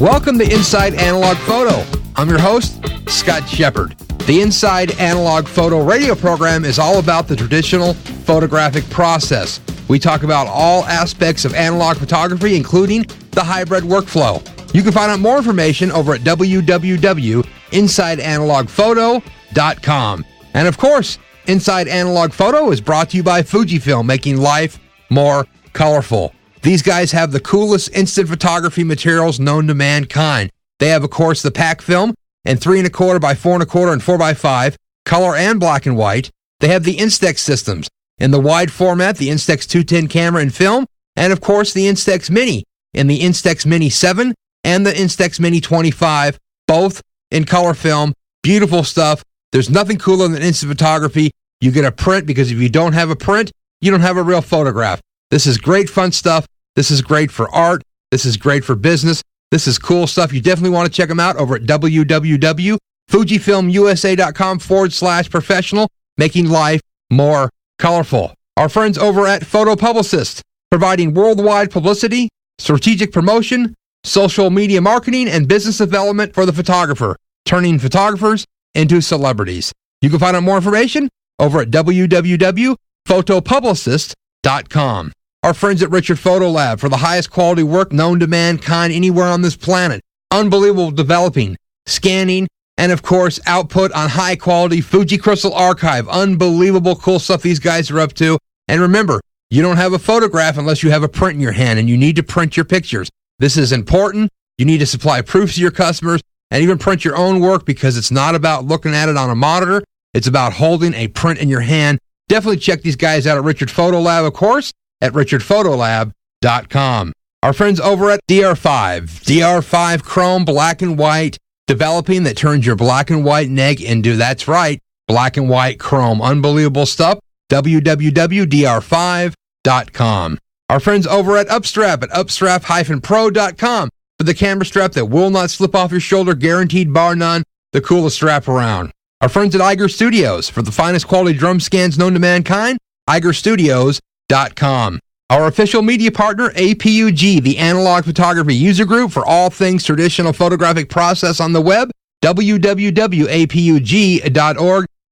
Welcome to Inside Analog Photo. I'm your host, Scott Shepard. The Inside Analog Photo radio program is all about the traditional photographic process. We talk about all aspects of analog photography, including the hybrid workflow. You can find out more information over at www.insideanalogphoto.com. And of course, Inside Analog Photo is brought to you by Fujifilm, making life more colorful. These guys have the coolest instant photography materials known to mankind. They have, of course, the pack film and 3¼ by 4¼ and 4x5, color and black and white. They have the Instax systems in the wide format, the Instax 210 camera and film, and of course the Instax Mini in the Instax Mini 7 and the Instax Mini 25, both in color film. Beautiful stuff. There's nothing cooler than instant photography. You get a print, because if you don't have a print, you don't have a real photograph. This is great fun stuff. This is great for art. This is great for business. This is cool stuff. You definitely want to check them out over at www.fujifilmusa.com/professional, making life more colorful. Our friends over at Photo Publicist, providing worldwide publicity, strategic promotion, social media marketing, and business development for the photographer, turning photographers into celebrities. You can find out more information over at www.photopublicist.com. Our friends at Richard Photo Lab, for the highest quality work known to mankind anywhere on this planet. Unbelievable developing, scanning, and of course, output on high quality Fuji Crystal Archive. Unbelievable cool stuff these guys are up to. And remember, you don't have a photograph unless you have a print in your hand, and you need to print your pictures. This is important. You need to supply proofs to your customers and even print your own work, because it's not about looking at it on a monitor. It's about holding a print in your hand. Definitely check these guys out at Richard Photo Lab, of course, at richardphotolab.com. Our friends over at DR5 Chrome Black and White, developing that turns your black and white neg into, that's right, black and white chrome. Unbelievable stuff. www.dr5.com. Our friends over at Upstrap upstrap-pro.com for the camera strap that will not slip off your shoulder, guaranteed bar none, the coolest strap around. Our friends at Iger Studios, for the finest quality drum scans known to mankind, igerstudios.com. Our official media partner, APUG, the Analog Photography User Group, for all things traditional photographic process on the web, www.apug.org.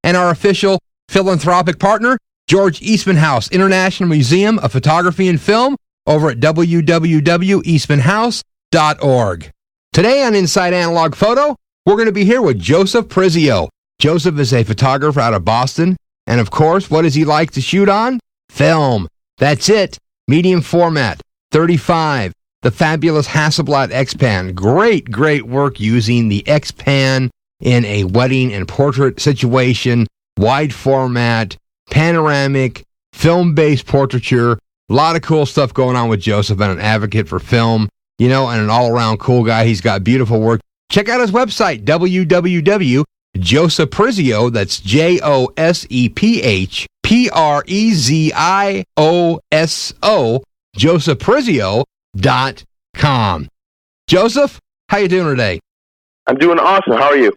And our official philanthropic partner, George Eastman House International Museum of Photography and Film, over at www.eastmanhouse.org. Today on Inside Analog Photo, we're going to be here with Joseph Prezioso. Joseph is a photographer out of Boston, and of course, what does he like to shoot on? Film. That's it. Medium format, 35, the fabulous Hasselblad X-Pan. Great work using the X-Pan in a wedding and portrait situation, wide format, panoramic, film-based portraiture. A lot of cool stuff going on with Joseph, and an advocate for film, and an all-around cool guy. He's got beautiful work. Check out his website, www.josephprezioso, that's JOSEPHPREZIOSO, josephprezioso.com. Joseph, how you doing today? I'm doing awesome. How are you?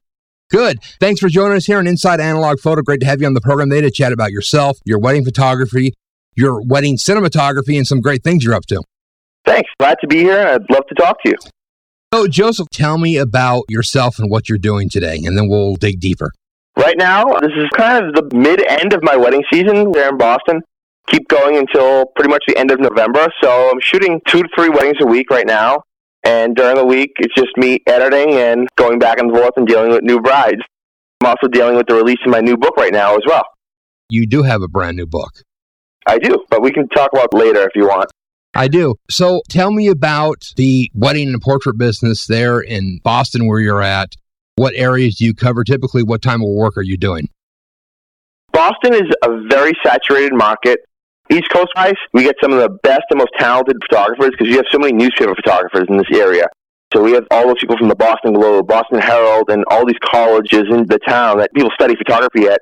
Good. Thanks for joining us here on Inside Analog Photo. Great to have you on the program today to chat about yourself, your wedding photography, your wedding cinematography, and some great things you're up to. Thanks. Glad to be here. I'd love to talk to you. So, Joseph, tell me about yourself and what you're doing today, and then we'll dig deeper. Right now, this is kind of the mid-end of my wedding season there in Boston. Keep going until pretty much the end of November. So I'm shooting 2 to 3 weddings a week right now. And during the week, it's just me editing and going back and forth and dealing with new brides. I'm also dealing with the release of my new book right now as well. You do have a brand new book. I do, but we can talk about it later if you want. I do. So tell me about the wedding and portrait business there in Boston where you're at. What areas do you cover? Typically, what time of work are you doing? Boston is a very saturated market. East Coast guys, we get some of the best and most talented photographers because you have so many newspaper photographers in this area. So we have all those people from the Boston Globe, Boston Herald, and all these colleges in the town that people study photography at.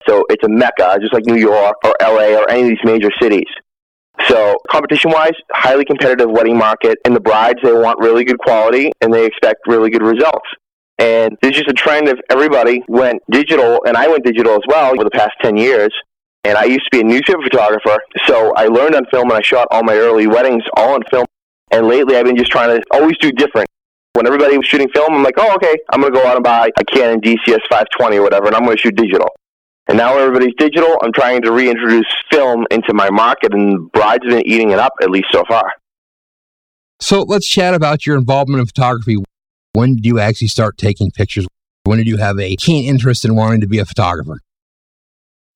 So it's a mecca, just like New York or LA or any of these major cities. So competition-wise, highly competitive wedding market, and the brides, they want really good quality, and they expect really good results. And there's just a trend of everybody went digital, and I went digital as well over the past 10 years. And I used to be a newspaper photographer, so I learned on film, and I shot all my early weddings all on film. And lately, I've been just trying to always do different. When everybody was shooting film, I'm like, oh, okay, I'm going to go out and buy a Canon DCS 520 or whatever, and I'm going to shoot digital. And now everybody's digital. I'm trying to reintroduce film into my market, and brides have been eating it up, at least so far. So let's chat about your involvement in photography. When did you actually start taking pictures? When did you have a keen interest in wanting to be a photographer?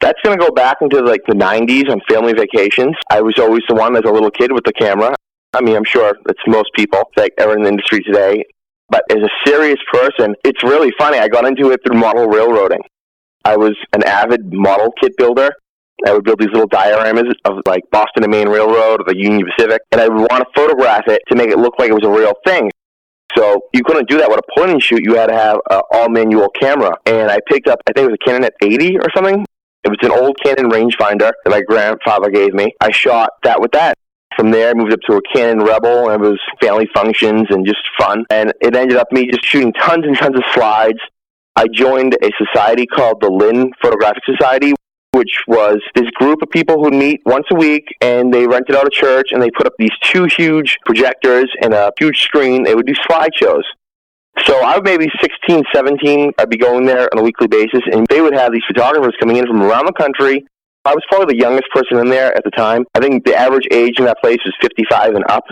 That's going to go back into like the 90s on family vacations. I was always the one as a little kid with the camera. I mean, I'm sure it's most people that are in the industry today. But as a serious person, it's really funny. I got into it through model railroading. I was an avid model kit builder. I would build these little dioramas of like Boston and Maine Railroad or the Union Pacific, and I would want to photograph it to make it look like it was a real thing. So you couldn't do that with a point and shoot. You had to have an all-manual camera. And I picked up, I think it was a Canon at 80 or something. It was an old Canon rangefinder that my grandfather gave me. I shot that with that. From there, I moved up to a Canon Rebel, and it was family functions and just fun. And it ended up me just shooting tons and tons of slides. I joined a society called the Lynn Photographic Society, which was this group of people who'd meet once a week, and they rented out a church, and they put up these two huge projectors and a huge screen. They would do slideshows. So I was maybe 16, 17. I'd be going there on a weekly basis, and they would have these photographers coming in from around the country. I was probably the youngest person in there at the time. I think the average age in that place was 55 and up.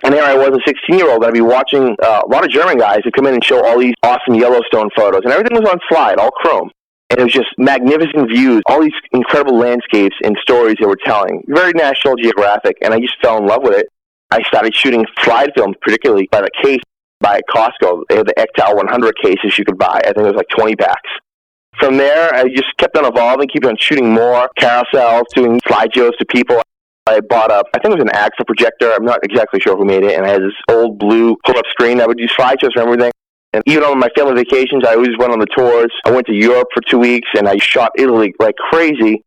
And there I was, a 16-year-old. I'd be watching a lot of German guys who come in and show all these awesome Yellowstone photos. And everything was on slide, all chrome. And it was just magnificent views, all these incredible landscapes and stories they were telling. Very National Geographic. And I just fell in love with it. I started shooting slide films, particularly by the case, by Costco. They had the Ectal 100 cases you could buy. I think it was like 20 packs. From there, I just kept on evolving, keep on shooting more carousels, doing slideshows to people. I bought I think it was an AXA projector. I'm not exactly sure who made it. And I had this old blue pull-up screen. I would do slideshows for everything. And even on my family vacations, I always went on the tours. I went to Europe for 2 weeks, and I shot Italy like crazy.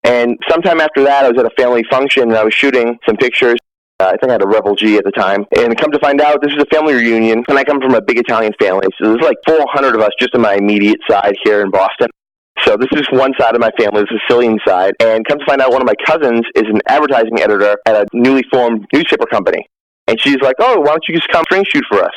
And sometime after that, I was at a family function, and I was shooting some pictures. I think I had a Rebel G at the time. And come to find out, this was a family reunion, and I come from a big Italian family. So there's like 400 of us just on my immediate side here in Boston. So this is one side of my family, the Sicilian side. And come to find out, one of my cousins is an advertising editor at a newly formed newspaper company. And she's like, oh, why don't you just come string shoot for us?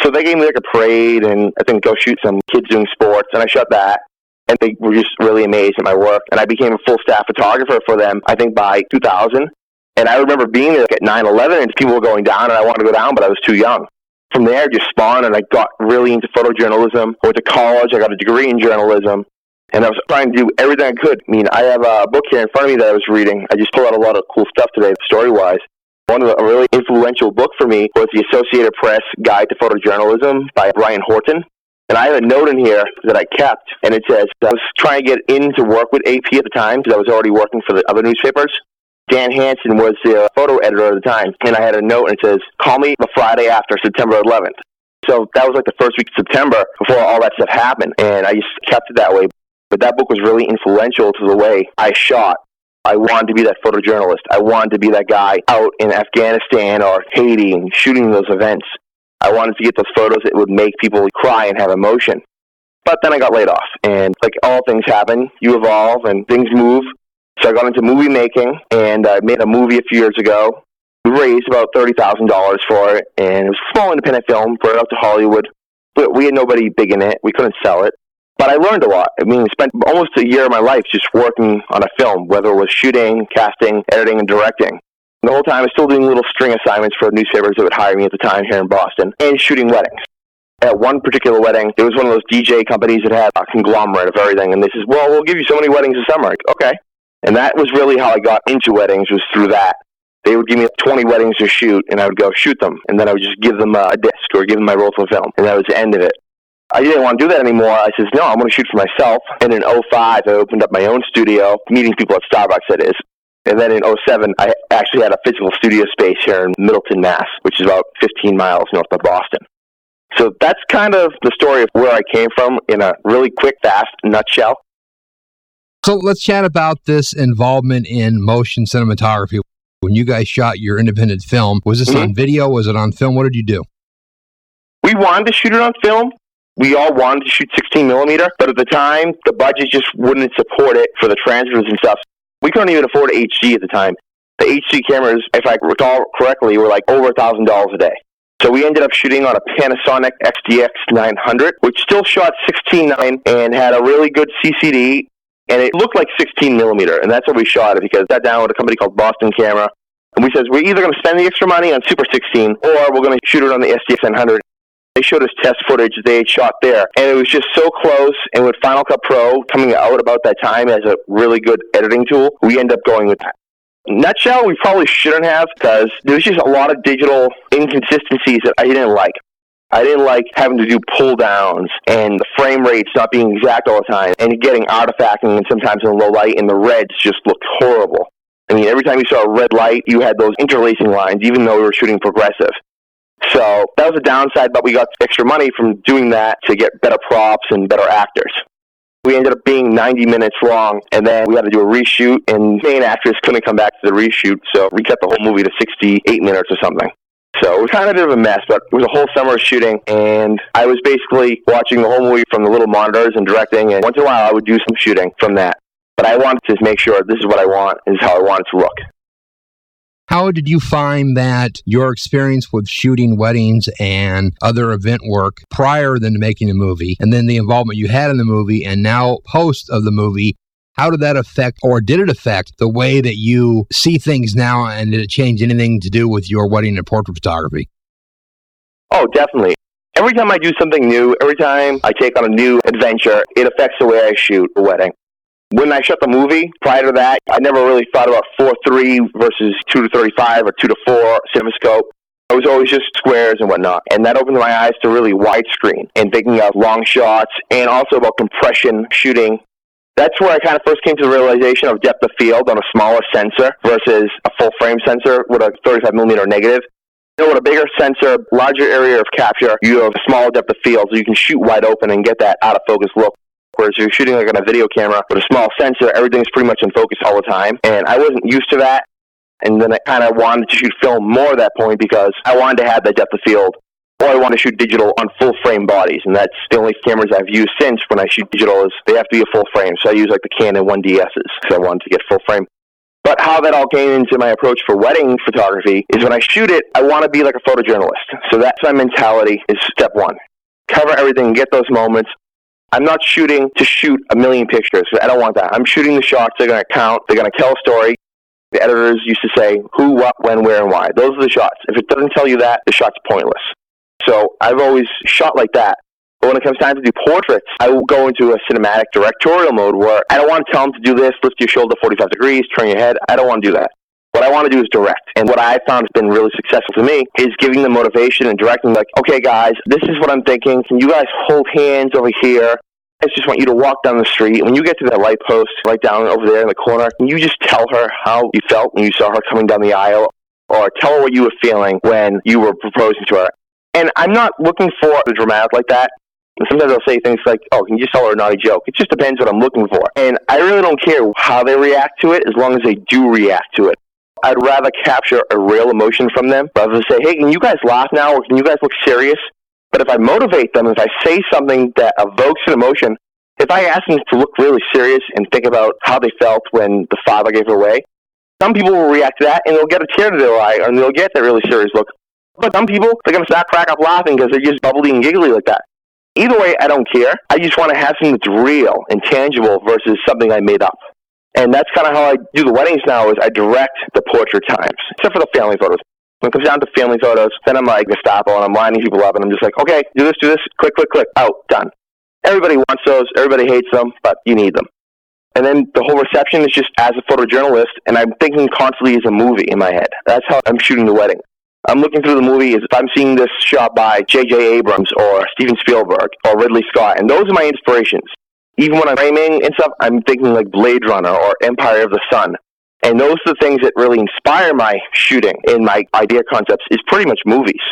So they gave me like a parade, and I think go shoot some kids doing sports, and I shot that. And they were just really amazed at my work. And I became a full-staff photographer for them, I think, by 2000. And I remember being there at 9/11, and people were going down, and I wanted to go down, but I was too young. From there, just spawned, and I got really into photojournalism. I went to college. I got a degree in journalism, and I was trying to do everything I could. I mean, I have a book here in front of me that I was reading. I just pulled out a lot of cool stuff today, story-wise. One of the really influential book for me was the Associated Press Guide to Photojournalism by Brian Horton. And I have a note in here that I kept, and it says, I was trying to get in to work with AP at the time, because I was already working for the other newspapers. Dan Hansen was the photo editor at the time, and I had a note, and it says, call me the Friday after September 11th. So that was like the first week of September before all that stuff happened, and I just kept it that way. But that book was really influential to the way I shot. I wanted to be that photojournalist. I wanted to be that guy out in Afghanistan or Haiti and shooting those events. I wanted to get those photos that would make people cry and have emotion. But then I got laid off, and like all things happen, you evolve and things move. So I got into movie making, and I made a movie a few years ago. We raised about $30,000 for it, and it was a small independent film, brought it out to Hollywood. But we had nobody big in it. We couldn't sell it. But I learned a lot. I mean, I spent almost a year of my life just working on a film, whether it was shooting, casting, editing, and directing. And the whole time I was still doing little string assignments for newspapers that would hire me at the time here in Boston, and shooting weddings. At one particular wedding, it was one of those DJ companies that had a conglomerate of everything, and they said, well, we'll give you so many weddings this summer. Like, okay. And that was really how I got into weddings, was through that. They would give me 20 weddings to shoot, and I would go shoot them. And then I would just give them a disc or give them my roll of film. And that was the end of it. I didn't want to do that anymore. I said, no, I'm going to shoot for myself. And in 2005, I opened up my own studio, meeting people at Starbucks, that is. And then in 2007, I actually had a physical studio space here in Middleton, Mass., which is about 15 miles north of Boston. So that's kind of the story of where I came from in a really quick, fast nutshell. So let's chat about this involvement in motion cinematography. When you guys shot your independent film, was this on video? Was it on film? What did you do? We wanted to shoot it on film. We all wanted to shoot 16 millimeter, but at the time, the budget just wouldn't support it for the transfers and stuff. We couldn't even afford HD at the time. The HD cameras, if I recall correctly, were like over $1,000 a day. So we ended up shooting on a Panasonic XDX 900, which still shot 16:9 and had a really good CCD, and it looked like 16 millimeter, and that's where we shot it because that down with a company called Boston Camera. And we said, we're either going to spend the extra money on Super 16 or we're going to shoot it on the SDX 900. They showed us test footage they had shot there, and it was just so close. And with Final Cut Pro coming out about that time as a really good editing tool, we ended up going with that. Nutshell, we probably shouldn't have because there was just a lot of digital inconsistencies that I didn't like. I didn't like having to do pull downs and the frame rates not being exact all the time and getting artifacting and sometimes in low light and the reds just looked horrible. I mean, every time you saw a red light, you had those interlacing lines, even though we were shooting progressive. So that was a downside, but we got extra money from doing that to get better props and better actors. We ended up being 90 minutes long, and then we had to do a reshoot, and the main actress couldn't come back to the reshoot, so we cut the whole movie to 68 minutes or something. So it was kind of a bit of a mess, but it was a whole summer of shooting, and I was basically watching the whole movie from the little monitors and directing, and once in a while I would do some shooting from that. But I wanted to make sure this is what I want, this is how I want it to look. How did you find that your experience with shooting weddings and other event work prior than making the movie, and then the involvement you had in the movie and now post of the movie, how did that affect, or did it affect, the way that you see things now, and did it change anything to do with your wedding and portrait photography? Oh, definitely. Every time I do something new, every time I take on a new adventure, it affects the way I shoot a wedding. When I shot the movie, prior to that, I never really thought about 4:3 versus 2:35 or 2:4 CinemaScope. I was always just squares and whatnot. And that opened my eyes to really widescreen and thinking of long shots and also about compression shooting. That's where I kind of first came to the realization of depth of field on a smaller sensor versus a full-frame sensor with a 35mm negative. You know, with a bigger sensor, larger area of capture, you have a smaller depth of field, so you can shoot wide open and get that out-of-focus look. Whereas if you're shooting like on a video camera with a small sensor, everything's pretty much in focus all the time. And I wasn't used to that. And then I kind of wanted to shoot film more at that point because I wanted to have that depth of field. Or I want to shoot digital on full-frame bodies. And that's the only cameras I've used since when I shoot digital is they have to be a full-frame. So I use like the Canon 1DSs because I wanted to get full-frame. But how that all came into my approach for wedding photography is when I shoot it, I want to be like a photojournalist. So that's my mentality is step one. Cover everything, get those moments. I'm not shooting to shoot a million pictures. I don't want that. I'm shooting the shots. They're going to count. They're going to tell a story. The editors used to say who, what, when, where, and why. Those are the shots. If it doesn't tell you that, the shot's pointless. So I've always shot like that. But when it comes time to do portraits, I will go into a cinematic directorial mode where I don't want to tell them to do this, lift your shoulder 45 degrees, turn your head. I don't want to do that. What I want to do is direct. And what I found has been really successful to me is giving them motivation and directing like, okay, guys, this is what I'm thinking. Can you guys hold hands over here? I just want you to walk down the street. When you get to that light post right down over there in the corner, can you just tell her how you felt when you saw her coming down the aisle? Or tell her what you were feeling when you were proposing to her. And I'm not looking for a dramatic like that. And sometimes I'll say things like, oh, can you just tell her a naughty joke? It just depends what I'm looking for. And I really don't care how they react to it as long as they do react to it. I'd rather capture a real emotion from them rather than say, hey, can you guys laugh now or can you guys look serious? But if I motivate them, if I say something that evokes an emotion, if I ask them to look really serious and think about how they felt when the father gave her away, some people will react to that and they'll get a tear to their eye and they'll get that really serious look. But some people, they're going to start crack up laughing because they're just bubbly and giggly like that. Either way, I don't care. I just want to have something that's real and tangible versus something I made up. And that's kind of how I do the weddings now is I direct the portrait times, except for the family photos. When it comes down to family photos, then I'm like Gestapo and I'm lining people up and I'm just like, okay, do this, click, out, done. Everybody wants those, everybody hates them, but you need them. And then the whole reception is just as a photojournalist and I'm thinking constantly as a movie in my head. That's how I'm shooting the wedding. I'm looking through the movie as if I'm seeing this shot by J.J. Abrams or Steven Spielberg or Ridley Scott, and those are my inspirations. Even when I'm framing and stuff, I'm thinking like Blade Runner or Empire of the Sun. And those are the things that really inspire my shooting and my idea concepts is pretty much movies.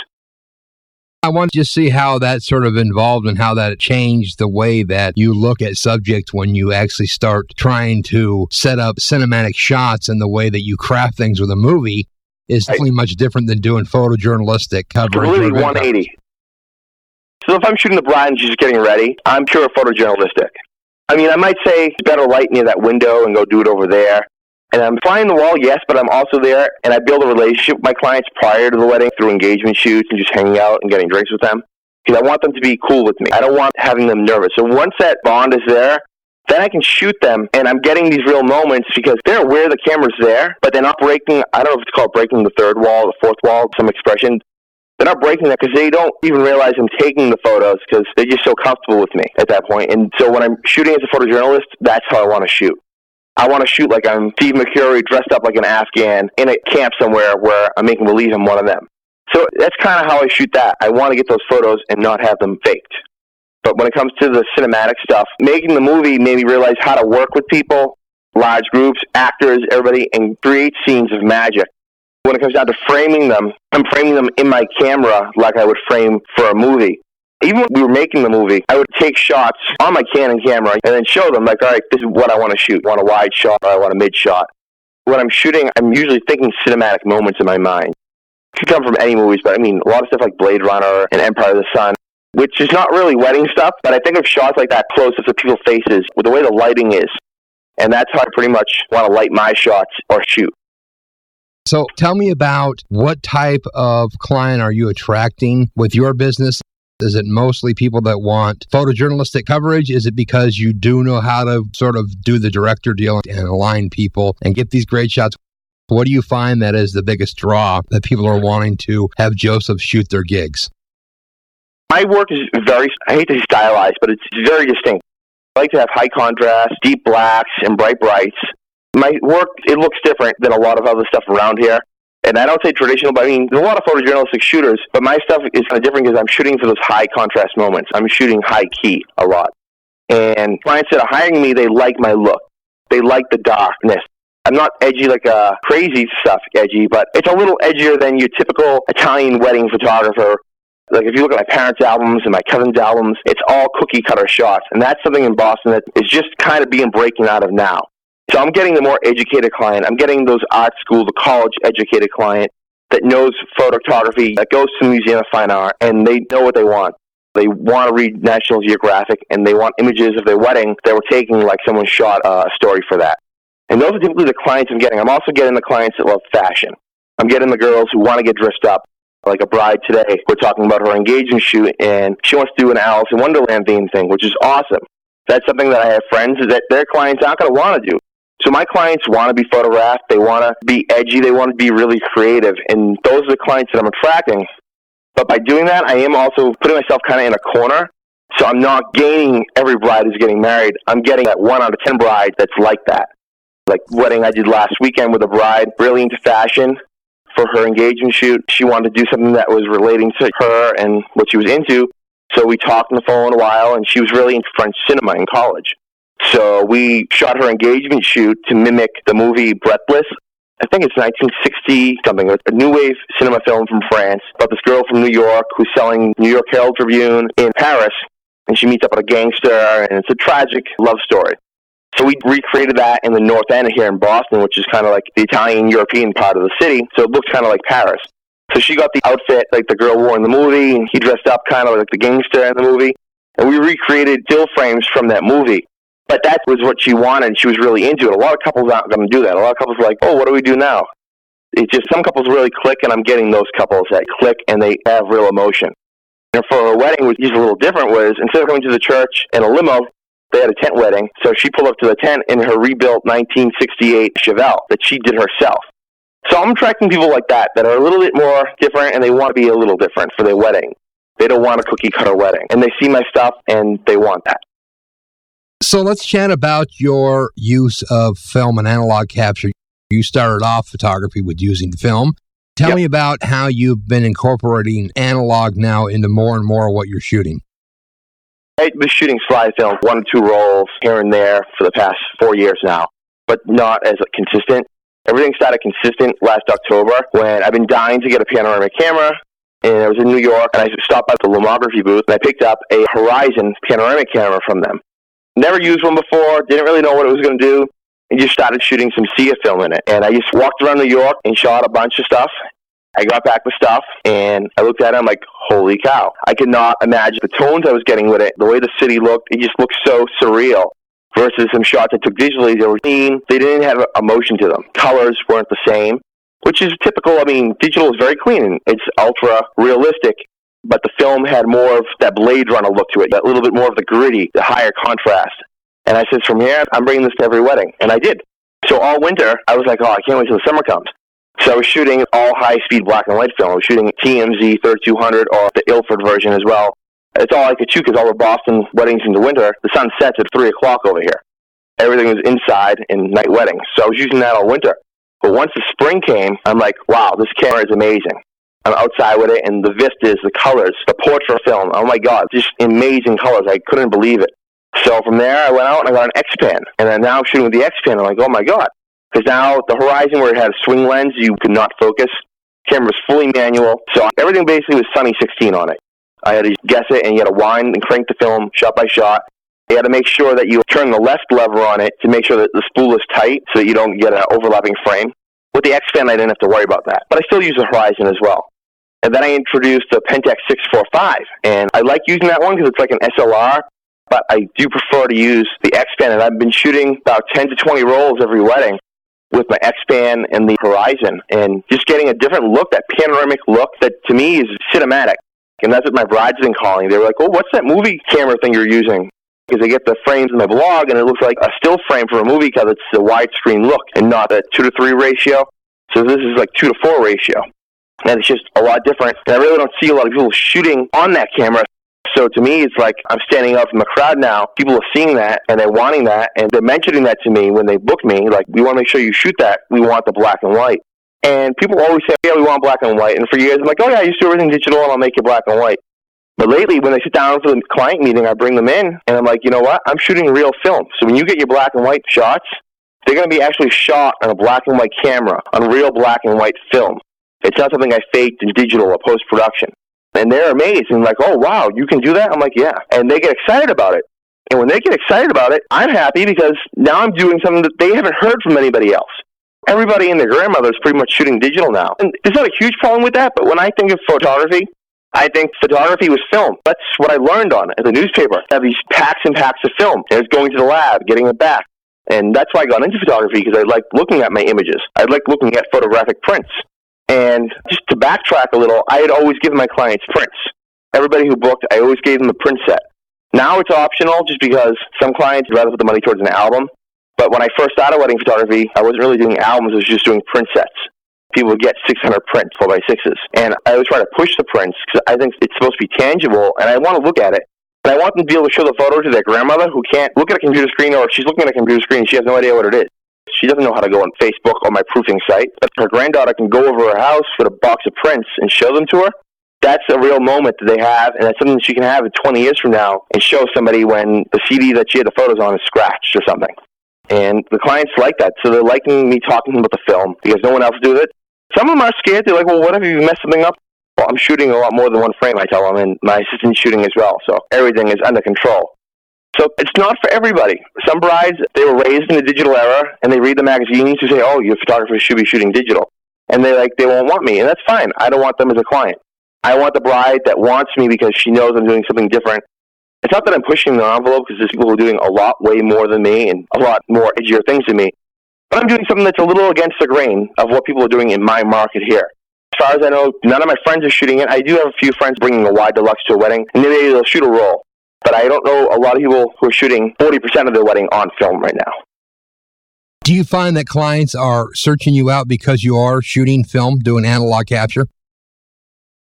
I want to just see how that sort of involved and how that changed the way that you look at subjects when you actually start trying to set up cinematic shots, and the way that you craft things with a movie is definitely much different than doing photojournalistic coverage. It's really 180. So if I'm shooting the bride and she's getting ready, I'm pure photojournalistic. I mean, I might say it's better light near that window and go do it over there. And I'm flying the wall, yes, but I'm also there, and I build a relationship with my clients prior to the wedding through engagement shoots and just hanging out and getting drinks with them. Because I want them to be cool with me. I don't want having them nervous. So once that bond is there, then I can shoot them, and I'm getting these real moments because they're aware the camera's there, but they're not breaking, I don't know if it's called breaking the third wall, the fourth wall, some expression. They're not breaking that because they don't even realize I'm taking the photos because they're just so comfortable with me at that point. And so when I'm shooting as a photojournalist, that's how I want to shoot. I want to shoot like I'm Steve McCurry dressed up like an Afghan in a camp somewhere where I'm making believe I'm one of them. So that's kind of how I shoot that. I want to get those photos and not have them faked. But when it comes to the cinematic stuff, making the movie made me realize how to work with people, large groups, actors, everybody, and create scenes of magic. When it comes down to framing them, I'm framing them in my camera like I would frame for a movie. Even when we were making the movie, I would take shots on my Canon camera and then show them, like, all right, this is what I want to shoot. I want a wide shot or I want a mid shot. When I'm shooting, I'm usually thinking cinematic moments in my mind. It could come from any movies, but I mean, a lot of stuff like Blade Runner and Empire of the Sun, which is not really wedding stuff, but I think of shots like that close up to people's faces with the way the lighting is. And that's how I pretty much want to light my shots or shoot. So tell me about what type of client are you attracting with your business? Is it mostly people that want photojournalistic coverage? Is it because you do know how to sort of do the director deal and align people and get these great shots? What do you find that is the biggest draw that people are wanting to have Joseph shoot their gigs? My work is very, I hate to say stylized, but it's very distinct. I like to have high contrast, deep blacks, and bright brights. My work, it looks different than a lot of other stuff around here. And I don't say traditional, but I mean, there's a lot of photojournalistic shooters, but my stuff is kind of different because I'm shooting for those high contrast moments. I'm shooting high key a lot. And clients that are hiring me, they like my look. They like the darkness. I'm not edgy like a crazy stuff edgy, but it's a little edgier than your typical Italian wedding photographer. Like if you look at my parents' albums and my cousin's albums, it's all cookie cutter shots. And that's something in Boston that is just kind of being breaking out of now. So I'm getting the more educated client. I'm getting those art school, the college educated client that knows photography, that goes to the Museum of Fine Art, and they know what they want. They want to read National Geographic, and they want images of their wedding that were taken like someone shot a story for that. And those are typically the clients I'm getting. I'm also getting the clients that love fashion. I'm getting the girls who want to get dressed up. Like a bride today, we're talking about her engagement shoot, and she wants to do an Alice in Wonderland theme thing, which is awesome. That's something that I have friends that their clients aren't going to want to do. So my clients want to be photographed, they want to be edgy, they want to be really creative, and those are the clients that I'm attracting. But by doing that, I am also putting myself kind of in a corner, so I'm not gaining every bride who's getting married. I'm getting that 1 out of 10 bride that's like that. Like wedding I did last weekend with a bride, really into fashion for her engagement shoot. She wanted to do something that was relating to her and what she was into, so we talked on the phone a while, and she was really into French cinema in college. So we shot her engagement shoot to mimic the movie Breathless. I think it's 1960-something, a new wave cinema film from France about this girl from New York who's selling New York Herald Tribune in Paris, and she meets up with a gangster, and it's a tragic love story. So we recreated that in the North End here in Boston, which is kind of like the Italian-European part of the city, so it looks kind of like Paris. So she got the outfit like the girl wore in the movie, and he dressed up kind of like the gangster in the movie, and we recreated still frames from that movie. But that was what she wanted, and she was really into it. A lot of couples aren't going to do that. A lot of couples are like, oh, what do we do now? It's just some couples really click, and I'm getting those couples that click, and they have real emotion. And for her wedding, which is a little different, was instead of going to the church in a limo, they had a tent wedding. So she pulled up to the tent in her rebuilt 1968 Chevelle that she did herself. So I'm attracting people like that are a little bit more different, and they want to be a little different for their wedding. They don't want a cookie-cutter wedding. And they see my stuff, and they want that. So let's chat about your use of film and analog capture. You started off photography with using film. Tell me about how you've been incorporating analog now into more and more of what you're shooting. I've been shooting slide film, 1 or 2 rolls here and there for the past 4 years now, but not as consistent. Everything started consistent last October when I've been dying to get a panoramic camera, and I was in New York, and I stopped by the lomography booth, and I picked up a Horizon panoramic camera from them. Never used one before, didn't really know what it was going to do, and just started shooting some Sia film in it. And I just walked around New York and shot a bunch of stuff. I got back with stuff, and I looked at it, I'm like, holy cow. I could not imagine the tones I was getting with it, the way the city looked. It just looked so surreal. versus some shots I took digitally. They were clean. They didn't have emotion to them. Colors weren't the same, which is typical. I mean, digital is very clean. It's ultra realistic, but the film had more of that Blade Runner look to it, a little bit more of the gritty, the higher contrast. And I said, from here, I'm bringing this to every wedding. And I did. So all winter, I was like, oh, I can't wait till the summer comes. So I was shooting all high-speed black and white film. I was shooting TMZ 3200 or the Ilford version as well. It's all I could shoot because all the Boston weddings in the winter, the sun sets at 3 o'clock over here. Everything was inside in night weddings. So I was using that all winter. But once the spring came, I'm like, wow, this camera is amazing. I'm outside with it, and the vistas, the colors, the portrait film, oh my God, just amazing colors. I couldn't believe it. So from there, I went out and I got an X-Pan. And then now I'm shooting with the X-Pan. I'm like, oh my God. Because now the Horizon, where it had a swing lens, you could not focus. The camera was fully manual. So everything basically was Sunny 16 on it. I had to guess it, and you had to wind and crank the film shot by shot. You had to make sure that you turn the left lever on it to make sure that the spool is tight so that you don't get an overlapping frame. With the X-Fan, I didn't have to worry about that. But I still use the Horizon as well. And then I introduced the Pentax 645. And I like using that one because it's like an SLR. But I do prefer to use the X-Pan. And I've been shooting about 10 to 20 rolls every wedding with my X-Pan and the Horizon. And just getting a different look, that panoramic look that to me is cinematic. And that's what my brides have been calling. They were like, oh, what's that movie camera thing you're using? Because they get the frames in my blog, and it looks like a still frame for a movie because it's a widescreen look and not a 2 to 3 ratio. So this is like 2 to 4 ratio. And it's just a lot different. And I really don't see a lot of people shooting on that camera. So to me, it's like I'm standing out from the crowd now. People are seeing that, and they're wanting that, and they're mentioning that to me when they book me. Like, we want to make sure you shoot that. We want the black and white. And people always say, yeah, we want black and white. And for years, I'm like, oh, yeah, I used to do everything digital, and I'll make it black and white. But lately, when they sit down for the client meeting, I bring them in, and I'm like, you know what? I'm shooting real film. So when you get your black and white shots, they're going to be actually shot on a black and white camera, on real black and white film. It's not something I faked in digital or post-production. And they're amazed and like, oh, wow, you can do that? I'm like, yeah. And they get excited about it. And when they get excited about it, I'm happy because now I'm doing something that they haven't heard from anybody else. Everybody and their grandmother is pretty much shooting digital now. And there's not a huge problem with that, but when I think of photography, I think photography was film. That's what I learned on at the newspaper. I have these packs and packs of film. And it's going to the lab, getting it back. And that's why I got into photography, because I like looking at my images. I like looking at photographic prints. And just to backtrack a little, I had always given my clients prints. Everybody who booked, I always gave them a print set. Now it's optional just because some clients would rather put the money towards an album. But when I first started wedding photography, I wasn't really doing albums. I was just doing print sets. People would get 600 prints, 4x6s. And I would try to push the prints because I think it's supposed to be tangible, and I want to look at it. And I want them to be able to show the photo to their grandmother who can't look at a computer screen, or if she's looking at a computer screen, she has no idea what it is. She doesn't know how to go on Facebook or my proofing site. But her granddaughter can go over her house with a box of prints and show them to her. That's a real moment that they have, and that's something she can have in 20 years from now and show somebody when the CD that she had the photos on is scratched or something. And the clients like that, so they're liking me talking about the film because no one else does it. Some of them are scared. They're like, well, what if you mess something up? Well, I'm shooting a lot more than one frame, I tell them, and my assistant's shooting as well, so everything is under control. So it's not for everybody. Some brides, they were raised in the digital era, and they read the magazines who say, oh, your photographer should be shooting digital. And they won't want me, and that's fine. I don't want them as a client. I want the bride that wants me because she knows I'm doing something different. It's not that I'm pushing the envelope, because there's people who are doing a lot way more than me and a lot more edgier things than me. But I'm doing something that's a little against the grain of what people are doing in my market here. As far as I know, none of my friends are shooting it. I do have a few friends bringing a wide deluxe to a wedding, and maybe they'll shoot a roll. But I don't know a lot of people who are shooting 40% of their wedding on film right now. Do you find that clients are searching you out because you are shooting film, doing analog capture?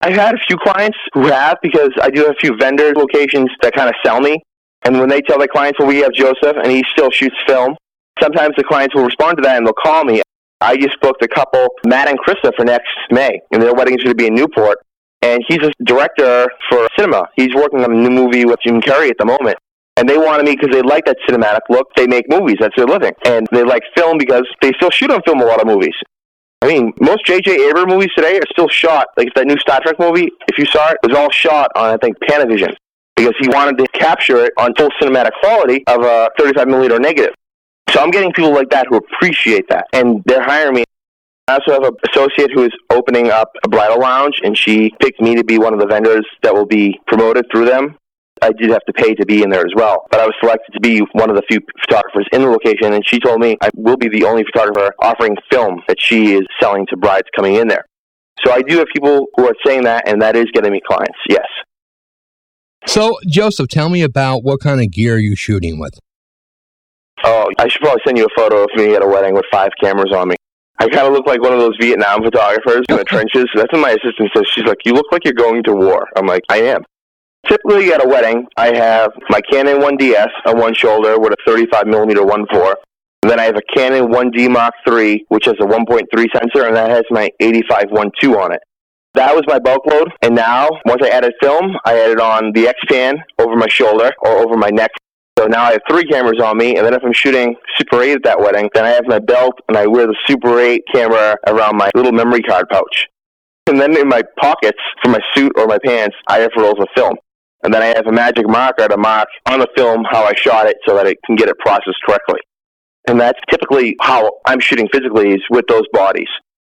I've had a few clients who have, because I do have a few vendor locations that kind of sell me. And when they tell their clients, well, we have Joseph, and he still shoots film, sometimes the clients will respond to that and they'll call me. I just booked a couple, Matt and Krista, for next May, and their wedding is going to be in Newport. And he's a director for cinema. He's working on a new movie with Jim Carrey at the moment. And they wanted me because they like that cinematic look. They make movies. That's their living. And they like film because they still shoot on film a lot of movies. I mean, most J.J. Abrams movies today are still shot. Like that new Star Trek movie, if you saw it, it was all shot on, I think, Panavision. Because he wanted to capture it on full cinematic quality of a 35mm negative. So I'm getting people like that who appreciate that. And they're hiring me. I also have an associate who is opening up a bridal lounge, and she picked me to be one of the vendors that will be promoted through them. I did have to pay to be in there as well. But I was selected to be one of the few photographers in the location, and she told me I will be the only photographer offering film that she is selling to brides coming in there. So I do have people who are saying that, and that is getting me clients, yes. So, Joseph, tell me about what kind of gear you're shooting with. Oh, I should probably send you a photo of me at a wedding with 5 cameras on me. I kind of look like one of those Vietnam photographers in the trenches. That's what my assistant says. She's like, you look like you're going to war. I'm like, I am. Typically at a wedding, I have my Canon 1DS on one shoulder with a 35mm 1.4. And then I have a Canon 1D Mark III, which has a 1.3 sensor, and that has my 85 1.2 on it. That was my bulk load, and now, once I added film, I added on the X-Pan over my shoulder or over my neck. So now I have 3 cameras on me, and then if I'm shooting Super 8 at that wedding, then I have my belt, and I wear the Super 8 camera around my little memory card pouch. And then in my pockets for my suit or my pants, I have rolls of film. And then I have a magic marker to mark on the film how I shot it so that it can get it processed correctly. And that's typically how I'm shooting physically, is with those bodies.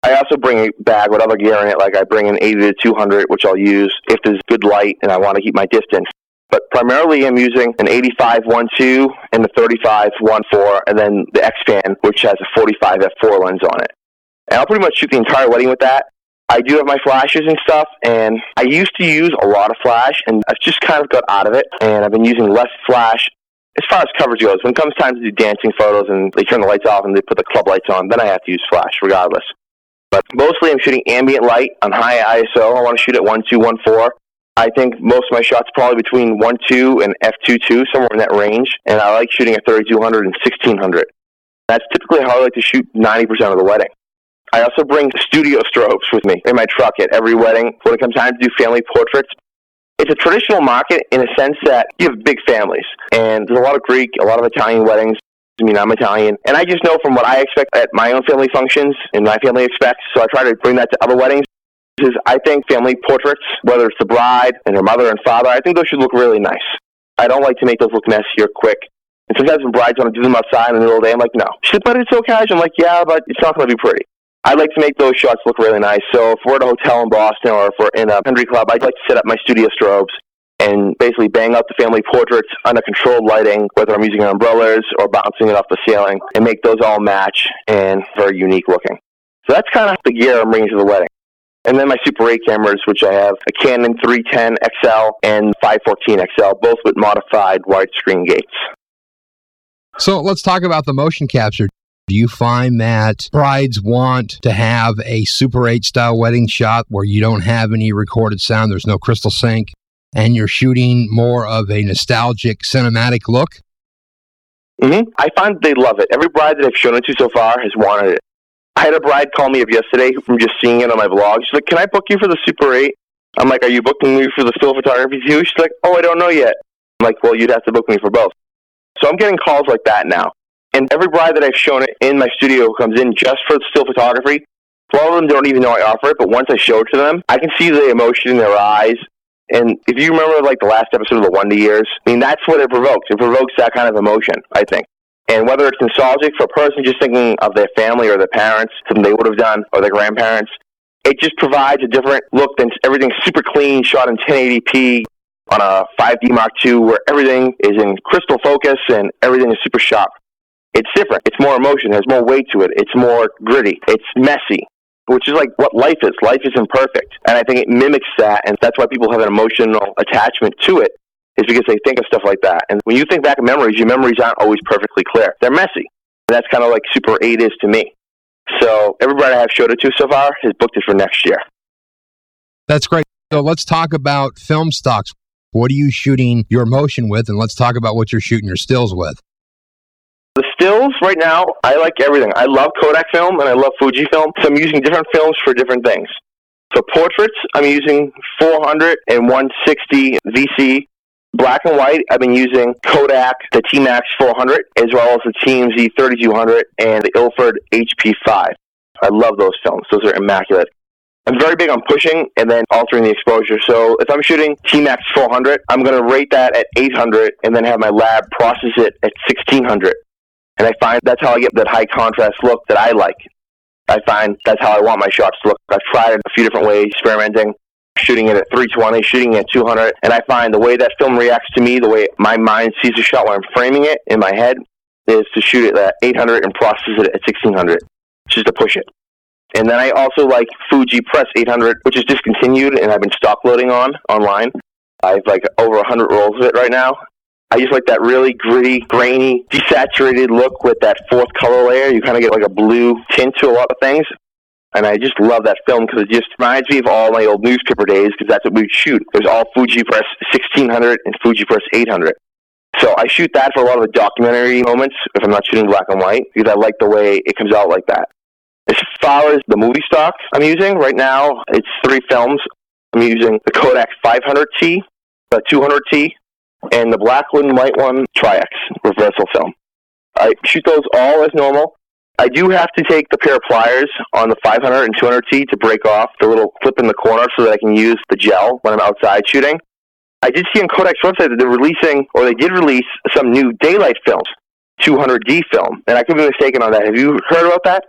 I also bring a bag with other gear in it, like I bring an 80 to 200, which I'll use if there's good light and I want to keep my distance. But primarily I'm using an 85 1.2 and the 35 1.4, and then the X-Pan, which has a 45 f4 lens on it. And I'll pretty much shoot the entire wedding with that. I do have my flashes and stuff, and I used to use a lot of flash, and I've just kind of got out of it, and I've been using less flash. As far as coverage goes, when it comes time to do dancing photos and they turn the lights off and they put the club lights on, then I have to use flash regardless. But mostly I'm shooting ambient light on high ISO. I want to shoot at 1.2, 1.4. I think most of my shots probably between 1.2 and f2.2, somewhere in that range. And I like shooting at 3200 and 1600. That's typically how I like to shoot 90% of the wedding. I also bring studio strobes with me in my truck at every wedding when it comes time to do family portraits. It's a traditional market in a sense that you have big families. And there's a lot of Greek, a lot of Italian weddings. I mean, I'm Italian. And I just know from what I expect at my own family functions and my family expects, so I try to bring that to other weddings. Is I think family portraits, whether it's the bride and her mother and father, I think those should look really nice. I don't like to make those look messy or quick. And sometimes when brides want to do them outside in the middle of the day, I'm like, no. She said, but it's so casual. I'm like, yeah, but it's not going to be pretty. I like to make those shots look really nice. So if we're at a hotel in Boston or if we're in a country club, I'd like to set up my studio strobes and basically bang out the family portraits under controlled lighting, whether I'm using umbrellas or bouncing it off the ceiling, and make those all match and very unique looking. So that's kind of the gear I'm bringing to the wedding. And then my Super 8 cameras, which I have a Canon 310 XL and 514 XL, both with modified widescreen gates. So let's talk about the motion capture. Do you find that brides want to have a Super 8 style wedding shot where you don't have any recorded sound, there's no crystal sync, and you're shooting more of a nostalgic cinematic look? Mm-hmm. I find they love it. Every bride that I've shown it to so far has wanted it. I had a bride call me up yesterday from just seeing it on my vlog. She's like, can I book you for the Super 8? I'm like, are you booking me for the still photography too? She's like, oh, I don't know yet. I'm like, well, you'd have to book me for both. So I'm getting calls like that now. And every bride that I've shown it in my studio who comes in just for still photography, a lot of them don't even know I offer it, but once I show it to them, I can see the emotion in their eyes. And if you remember like the last episode of the Wonder Years, I mean, that's what it provokes. It provokes that kind of emotion, I think. And whether it's nostalgic for a person just thinking of their family or their parents, something they would have done, or their grandparents, it just provides a different look than everything super clean, shot in 1080p on a 5D Mark II, where everything is in crystal focus and everything is super sharp. It's different. It's more emotion. There's more weight to it. It's more gritty. It's messy, which is like what life is. Life is imperfect. And I think it mimics that, and that's why people have an emotional attachment to it, is because they think of stuff like that. And when you think back of memories, your memories aren't always perfectly clear. They're messy. And that's kind of like Super 8 is to me. So everybody I have showed it to so far has booked it for next year. That's great. So let's talk about film stocks. What are you shooting your motion with? And let's talk about what you're shooting your stills with. The stills, right now, I like everything. I love Kodak film and I love Fujifilm. So I'm using different films for different things. For portraits, I'm using 400 and 160 VC. Black and white, I've been using Kodak, the T-Max 400, as well as the TMZ 3200 and the Ilford HP5. I love those films. Those are immaculate. I'm very big on pushing and then altering the exposure. So if I'm shooting T-Max 400, I'm going to rate that at 800 and then have my lab process it at 1600. And I find that's how I get that high contrast look that I like. I find that's how I want my shots to look. I've tried it a few different ways, experimenting. shooting it at 320, shooting it at 200, and I find the way that film reacts to me, the way my mind sees the shot when I'm framing it in my head, is to shoot it at 800 and process it at 1600, just to push it. And then I also like Fuji Press 800, which is discontinued, and I've been stock loading online. I have like over 100 rolls of it right now. I just like that really gritty, grainy, desaturated look with that fourth color layer. You kind of get like a blue tint to a lot of things. And I just love that film because it just reminds me of all my old newspaper days, because that's what we'd shoot. There's all Fuji Press 1600 and Fuji Press 800. So I shoot that for a lot of the documentary moments if I'm not shooting black and white, because I like the way it comes out like that. As far as the movie stock I'm using right now, it's 3 films. I'm using the Kodak 500T, the 200T, and the black and white one, Tri-X, reversal film. I shoot those all as normal. I do have to take the pair of pliers on the 500 and 200T to break off the little clip in the corner so that I can use the gel when I'm outside shooting. I did see on Kodak's website that they did release some new daylight films, 200D film, and I could be mistaken on that. Have you heard about that?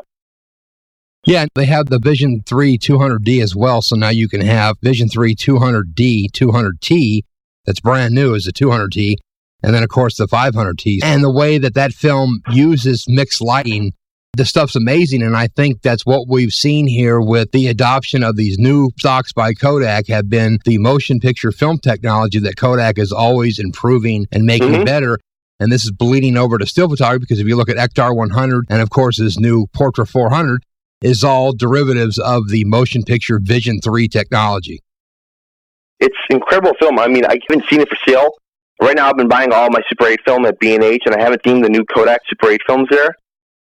Yeah, they have the Vision 3 200D as well, so now you can have Vision 3 200D 200T, that's brand new, is a 200T, and then, of course, the 500T. And the way that film uses mixed lighting, the stuff's amazing, and I think that's what we've seen here with the adoption of these new stocks by Kodak have been the motion picture film technology that Kodak is always improving and making better. And this is bleeding over to still photography, because if you look at Ektar 100 and, of course, his new Portra 400, is all derivatives of the motion picture Vision 3 technology. It's incredible film. I mean, I haven't seen it for sale. Right now, I've been buying all my Super 8 film at B&H, and I haven't seen the new Kodak Super 8 films there.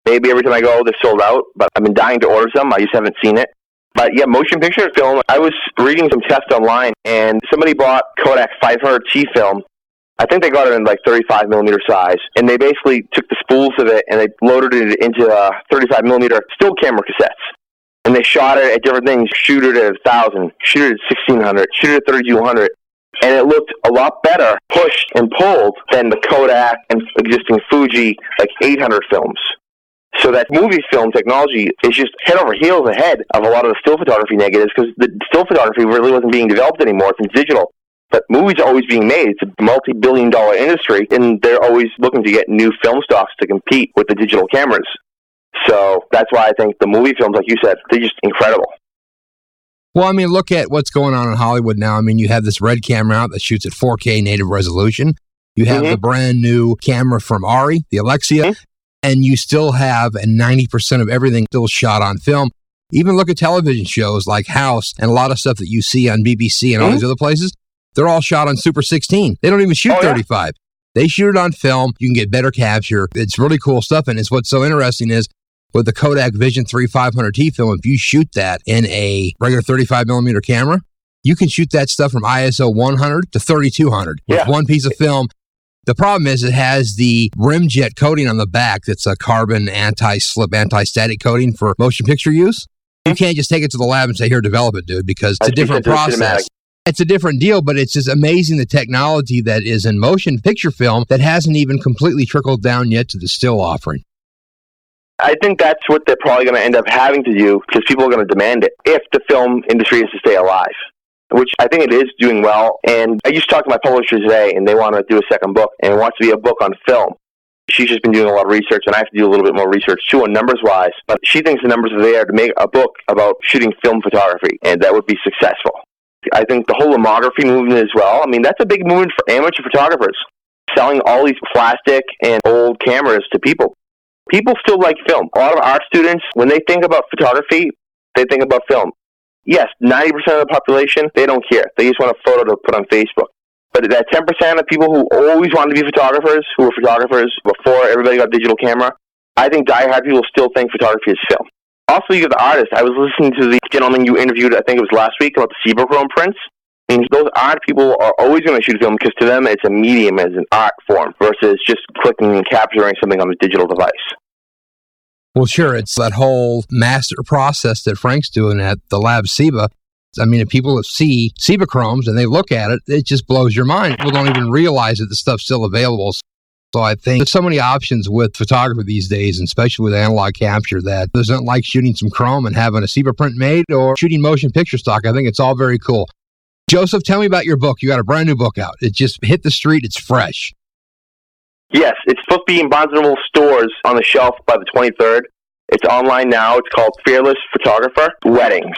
Maybe every time I go, they're sold out, but I've been dying to order some. I just haven't seen it. But yeah, motion picture film, I was reading some tests online, and somebody bought Kodak 500T film. I think they got it in like 35 millimeter size, and they basically took the spools of it and they loaded it into 35 millimeter still camera cassettes. And they shot it at different things, shoot it at 1,000, shoot it at 1,600, shoot it at 3,200. And it looked a lot better pushed and pulled than the Kodak and existing Fuji like 800 films. So that movie film technology is just head over heels ahead of a lot of the still photography negatives, because the still photography really wasn't being developed anymore. It's digital. But movies are always being made. It's a multi-billion-dollar industry, and they're always looking to get new film stocks to compete with the digital cameras. So that's why I think the movie films, like you said, they're just incredible. Well, I mean, look at what's going on in Hollywood now. I mean, you have this Red camera out that shoots at 4K native resolution. You have the brand new camera from Arri, the Alexia, and you still have 90% of everything still shot on film. Even look at television shows like House and a lot of stuff that you see on BBC and all these other places. They're all shot on Super 16. They don't even shoot 35. They shoot it on film. You can get better capture. It's really cool stuff. And it's what's so interesting is with the Kodak Vision 3 500T film, if you shoot that in a regular 35 millimeter camera, you can shoot that stuff from ISO 100 to 3200 with one piece of film. The problem is it has the rim jet coating on the back that's a carbon anti-slip, anti-static coating for motion picture use. You can't just take it to the lab and say, here, develop it, dude, because it's a different process. It's a different deal, but it's just amazing the technology that is in motion picture film that hasn't even completely trickled down yet to the still offering. I think that's what they're probably going to end up having to do, because people are going to demand it if the film industry is to stay alive, which I think it is doing well. And I just talked to my publisher today, and they want to do a second book, and it wants to be a book on film. She's just been doing a lot of research, and I have to do a little bit more research too on numbers-wise. But she thinks the numbers are there to make a book about shooting film photography, and that would be successful. I think the whole lomography movement as well, I mean, that's a big movement for amateur photographers, selling all these plastic and old cameras to people. People still like film. A lot of art students, when they think about photography, they think about film. Yes, 90% of the population, they don't care. They just want a photo to put on Facebook. But that 10% of people who always wanted to be photographers, who were photographers before everybody got digital camera, I think diehard people still think photography is film. Also, you have the artists. I was listening to the gentleman you interviewed, I think it was last week, about the Chrome prints. I mean, those art people are always going to shoot film because to them it's a medium, as an art form, versus just clicking and capturing something on a digital device. Well, sure. It's that whole master process that Frank's doing at the lab SIBA. I mean, if people see Chromes and they look at it, it just blows your mind. People don't even realize that the stuff's still available. So I think there's so many options with photography these days, and especially with analog capture, that doesn't like shooting some chrome and having a SIBA print made or shooting motion picture stock. I think it's all very cool. Joseph, tell me about your book. You got a brand new book out. It just hit the street. It's fresh. Yes, it's supposed to be in Barnes & Noble stores on the shelf by the 23rd. It's online now. It's called Fearless Photographer Weddings.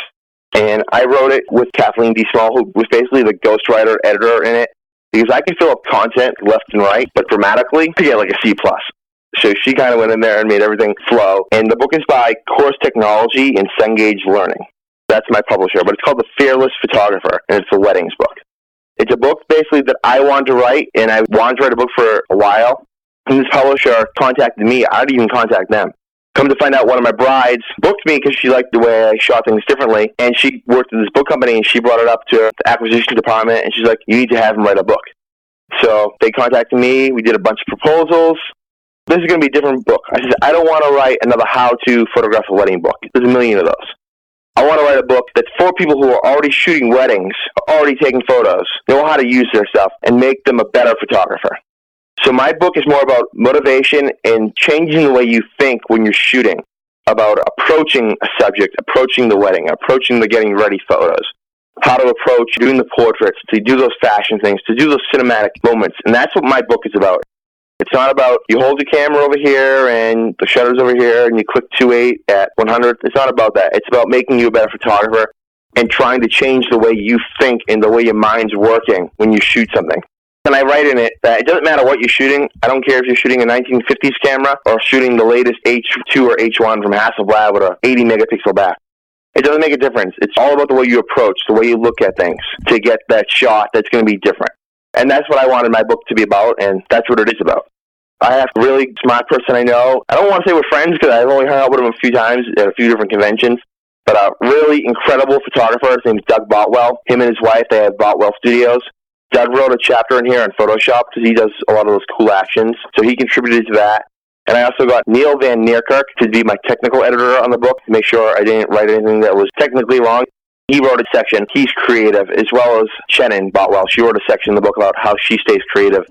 And I wrote it with Kathleen D. Small, who was basically the ghostwriter, editor in it, because I can fill up content left and right, but grammatically, I get like a C+. So she kind of went in there and made everything flow. And the book is by Course Technology and Cengage Learning. That's my publisher, but it's called The Fearless Photographer, and it's a weddings book. It's a book basically that I wanted to write, and I wanted to write a book for a while. And this publisher contacted me. I didn't even contact them. Come to find out, one of my brides booked me because she liked the way I shot things differently, and she worked at this book company, and she brought it up to the acquisition department, and she's like, you need to have him write a book. So they contacted me. We did a bunch of proposals. This is going to be a different book. I said, I don't want to write another how-to photograph a wedding book. There's a million of those. I want to write a book that's for people who are already shooting weddings, already taking photos, know how to use their stuff, and make them a better photographer. So my book is more about motivation and changing the way you think when you're shooting, about approaching a subject, approaching the wedding, approaching the getting ready photos, how to approach doing the portraits, to do those fashion things, to do those cinematic moments. And that's what my book is about. It's not about you hold your camera over here and the shutter's over here and you click 2.8 at 100. It's not about that. It's about making you a better photographer and trying to change the way you think and the way your mind's working when you shoot something. And I write in it that it doesn't matter what you're shooting. I don't care if you're shooting a 1950s camera or shooting the latest H2 or H1 from Hasselblad with a 80 megapixel back. It doesn't make a difference. It's all about the way you approach, the way you look at things to get that shot that's going to be different. And that's what I wanted my book to be about, and that's what it is about. I have a really smart person I know. I don't want to say we're friends because I've only hung out with him a few times at a few different conventions, but a really incredible photographer. His name's Doug Botwell. Him and his wife, they have Botwell Studios. Doug wrote a chapter in here on Photoshop because he does a lot of those cool actions, so he contributed to that. And I also got Neil Van Neerkerk to be my technical editor on the book to make sure I didn't write anything that was technically wrong. He wrote a section. He's creative, as well as Shannon Botwell. She wrote a section in the book about how she stays creative.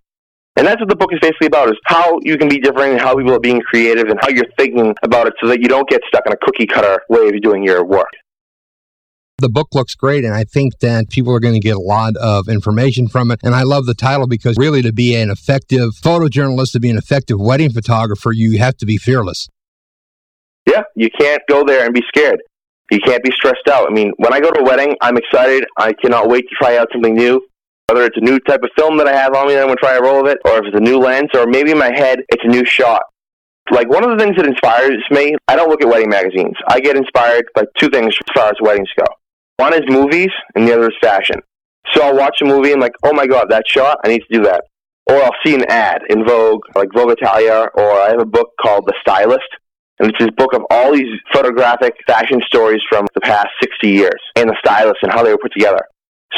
And that's what the book is basically about, is how you can be different and how people are being creative and how you're thinking about it so that you don't get stuck in a cookie-cutter way of doing your work. The book looks great, and I think that people are going to get a lot of information from it. And I love the title because really to be an effective photojournalist, to be an effective wedding photographer, you have to be fearless. Yeah, you can't go there and be scared. You can't be stressed out. I mean, when I go to a wedding, I'm excited. I cannot wait to try out something new. Whether it's a new type of film that I have on me that I'm going to try a roll of it, or if it's a new lens, or maybe in my head, it's a new shot. Like, one of the things that inspires me, I don't look at wedding magazines. I get inspired by two things as far as weddings go. One is movies, and the other is fashion. So I'll watch a movie and like, oh my God, that shot, I need to do that. Or I'll see an ad in Vogue, like Vogue Italia, or I have a book called The Stylist. And it's this book of all these photographic fashion stories from the past 60 years, and the stylists and how they were put together.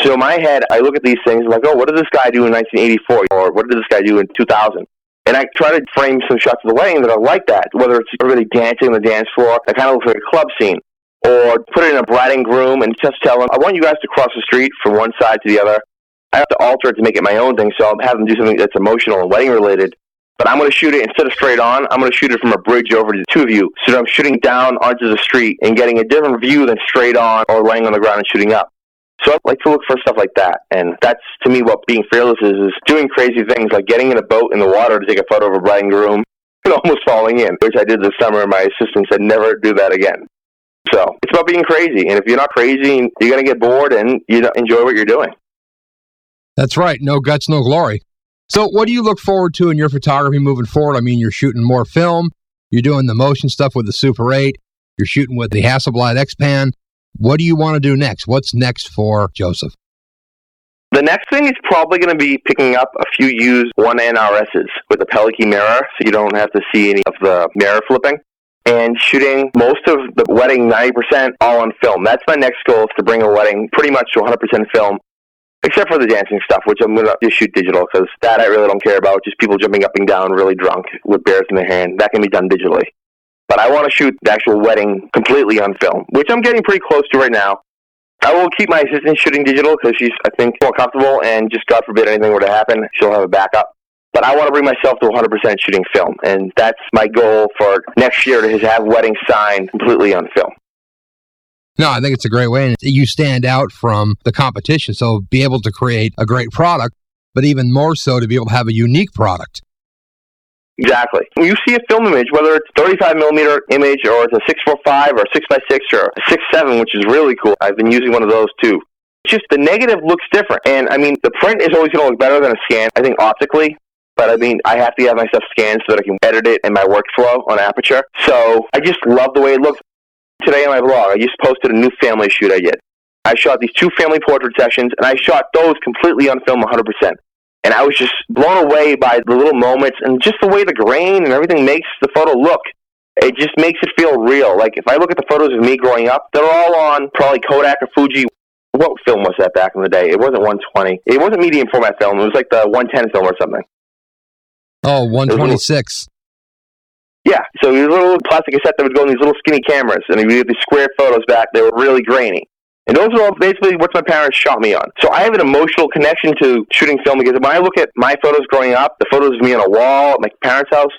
So in my head, I look at these things and like, oh, what did this guy do in 1984? Or what did this guy do in 2000? And I try to frame some shots of the wedding that are like that, whether it's everybody dancing on the dance floor, that kind of looks like a club scene. Or put it in a bride and groom and just tell them, I want you guys to cross the street from one side to the other. I have to alter it to make it my own thing, so I'll have them do something that's emotional and wedding related. But I'm going to shoot it, instead of straight on, I'm going to shoot it from a bridge over to the two of you. So I'm shooting down onto the street and getting a different view than straight on or laying on the ground and shooting up. So I like to look for stuff like that. And that's, to me, what being fearless is doing crazy things like getting in a boat in the water to take a photo of a bride and groom and almost falling in, which I did this summer, and my assistant said, never do that again. So it's about being crazy. And if you're not crazy, you're going to get bored and you don't enjoy what you're doing. That's right. No guts, no glory. So what do you look forward to in your photography moving forward? I mean, you're shooting more film. You're doing the motion stuff with the Super 8. You're shooting with the Hasselblad X-Pan. What do you want to do next? What's next for Joseph? The next thing is probably going to be picking up a few used 1NRSs with a Pelican mirror, so you don't have to see any of the mirror flipping, and shooting most of the wedding 90% all on film. That's my next goal, is to bring a wedding pretty much to 100% film, except for the dancing stuff, which I'm going to just shoot digital, because that I really don't care about, just people jumping up and down really drunk with bears in their hand. That can be done digitally. But I want to shoot the actual wedding completely on film, which I'm getting pretty close to right now. I will keep my assistant shooting digital because she's, I think, more comfortable, and just God forbid anything were to happen, she'll have a backup. But I want to bring myself to 100% shooting film, and that's my goal for next year, to have weddings signed completely on film. No, I think it's a great way. And you stand out from the competition. So be able to create a great product, but even more so to be able to have a unique product. Exactly. When you see a film image, whether it's 35 millimeter image or it's a 645 or a 6x6 or a 6.7, which is really cool. I've been using one of those too. It's just the negative looks different. And I mean, the print is always going to look better than a scan, I think optically. But I mean, I have to have my stuff scanned so that I can edit it in my workflow on Aperture. So I just love the way it looks. Today on my blog, I just posted a new family shoot I did. I shot these 2 family portrait sessions, and I shot those completely on film 100%. And I was just blown away by the little moments and just the way the grain and everything makes the photo look. It just makes it feel real. Like, if I look at the photos of me growing up, they're all on probably Kodak or Fuji. What film was that back in the day? It wasn't 120. It wasn't medium format film. It was like the 110 film or something. Oh, 126. Yeah, so these little plastic cassette that would go in these little skinny cameras, and you get these square photos back. They were really grainy. And those are all basically what my parents shot me on. So I have an emotional connection to shooting film because when I look at my photos growing up, the photos of me on a wall at my parents' house,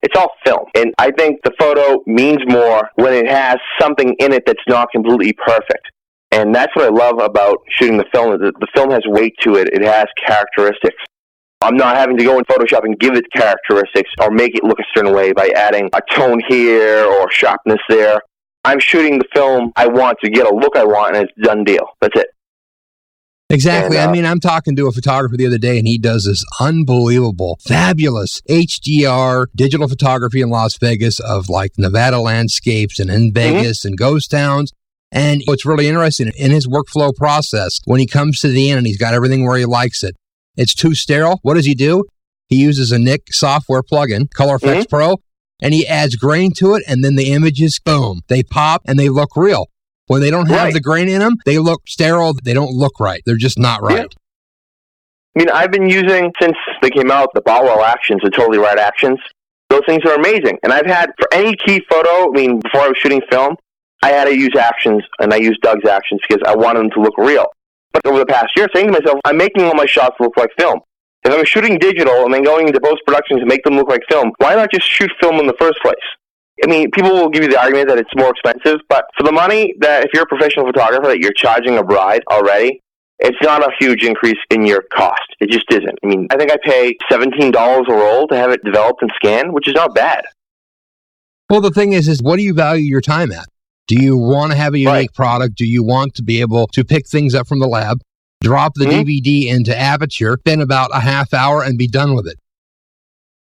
it's all film. And I think the photo means more when it has something in it that's not completely perfect. And that's what I love about shooting the film. The film has weight to it. It has characteristics. I'm not having to go in Photoshop and give it characteristics or make it look a certain way by adding a tone here or sharpness there. I'm shooting the film I want to get a look I want, and it's a done deal. That's it. Exactly. I mean, I'm talking to a photographer the other day, and he does this unbelievable, fabulous HDR digital photography in Las Vegas of like Nevada landscapes and in Vegas and ghost towns. And what's really interesting in his workflow process, when he comes to the end and he's got everything where he likes it, it's too sterile. What does he do? He uses a Nik software plugin, Color Effects Pro, and he adds grain to it, and then the images, boom, they pop and they look real. When they don't have the grain in them, they look sterile. They don't look right. They're just not right. Yeah. I mean, I've been using, since they came out, the Ballwell Actions, the Totally Right Actions. Those things are amazing. And I've had, for any key photo, I mean, before I was shooting film, I had to use Actions, and I used Doug's Actions because I wanted them to look real. But over the past year, saying to myself, I'm making all my shots look like film. If I'm shooting digital and then going into post-production to make them look like film, why not just shoot film in the first place? I mean, people will give you the argument that it's more expensive, but for the money that if you're a professional photographer that you're charging a bride already, it's not a huge increase in your cost. It just isn't. I mean, I think I pay $17 a roll to have it developed and scanned, which is not bad. Well, the thing is what do you value your time at? Do you want to have a unique product? Do you want to be able to pick things up from the lab, drop the DVD into Aperture, spend about a half hour and be done with it?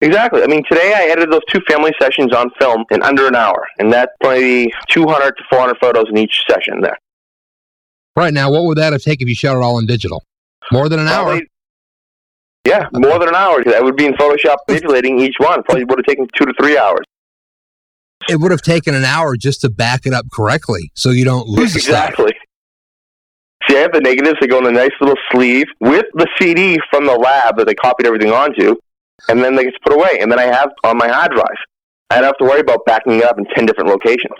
Exactly. I mean, today I edited those 2 family sessions on film in under an hour, and that's maybe 200 to 400 photos in each session there. Right. Now, what would that have taken if you shot it all in digital? More than an hour? Yeah, more than an hour. That would be in Photoshop manipulating each one. Probably would have taken 2 to 3 hours. It would have taken an hour just to back it up correctly so you don't lose the stuff. Exactly. See, I have the negatives that go in a nice little sleeve with the CD from the lab that they copied everything onto, and then they get put away. And then I have on my hard drive. I don't have to worry about backing it up in 10 different locations.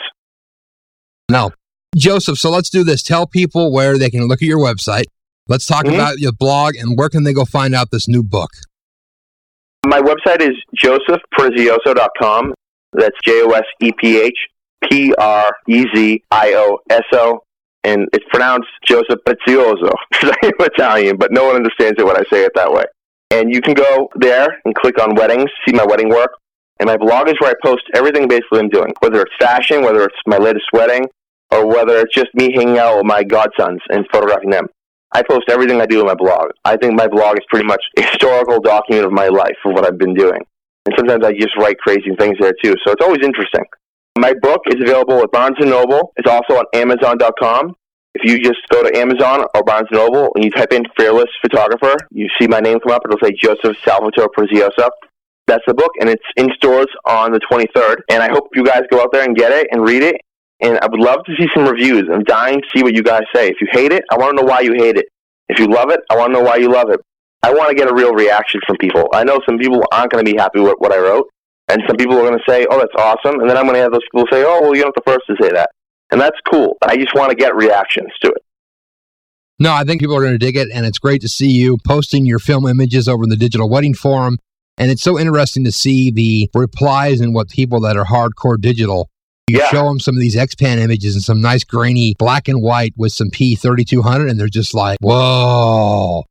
No. Joseph, so let's do this. Tell people where they can look at your website. Let's talk about your blog, and where can they go find out this new book? My website is josephprezioso.com. That's JOSEPHPREZIOSO. And it's pronounced Joseph Prezioso. I'm Italian, but no one understands it when I say it that way. And you can go there and click on weddings, see my wedding work. And my blog is where I post everything basically I'm doing, whether it's fashion, whether it's my latest wedding, or whether it's just me hanging out with my godsons and photographing them. I post everything I do on my blog. I think my blog is pretty much a historical document of my life, of what I've been doing. And sometimes I just write crazy things there too. So it's always interesting. My book is available at Barnes & Noble. It's also on Amazon.com. If you just go to Amazon or Barnes & Noble and you type in Fearless Photographer, you see my name come up. It'll say Joseph Salvatore Prezioso. That's the book, and it's in stores on the 23rd. And I hope you guys go out there and get it and read it. And I would love to see some reviews. I'm dying to see what you guys say. If you hate it, I want to know why you hate it. If you love it, I want to know why you love it. I want to get a real reaction from people. I know some people aren't going to be happy with what I wrote, and some people are going to say, oh, that's awesome, and then I'm going to have those people say, oh, well, you're not the first to say that. And that's cool. I just want to get reactions to it. No, I think people are going to dig it, and it's great to see you posting your film images over in the Digital Wedding Forum, and it's so interesting to see the replies and what people that are hardcore digital You show them some of these X-Pan images and some nice grainy black and white with some P3200, and they're just like, whoa.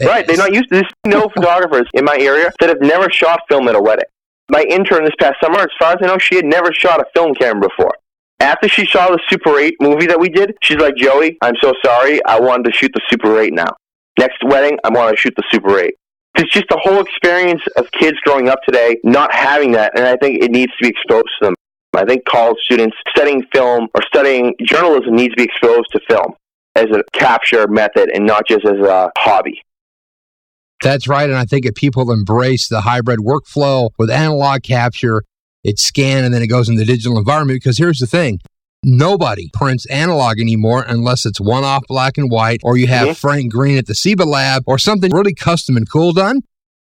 Right, they're not used to this. No photographers in my area that have never shot film at a wedding. My intern this past summer, as far as I know, she had never shot a film camera before. After she saw the Super 8 movie that we did, she's like, Joey, I'm so sorry. I wanted to shoot the Super 8 now. Next wedding, I want to shoot the Super 8. It's just the whole experience of kids growing up today not having that, and I think it needs to be exposed to them. I think college students studying film or studying journalism need to be exposed to film as a capture method and not just as a hobby. That's right, and I think if people embrace the hybrid workflow with analog capture, it's scanned and then it goes in the digital environment, because here's the thing. Nobody prints analog anymore unless it's one-off black and white, or you have Frank Green at the SIBA lab, or something really custom and cool done.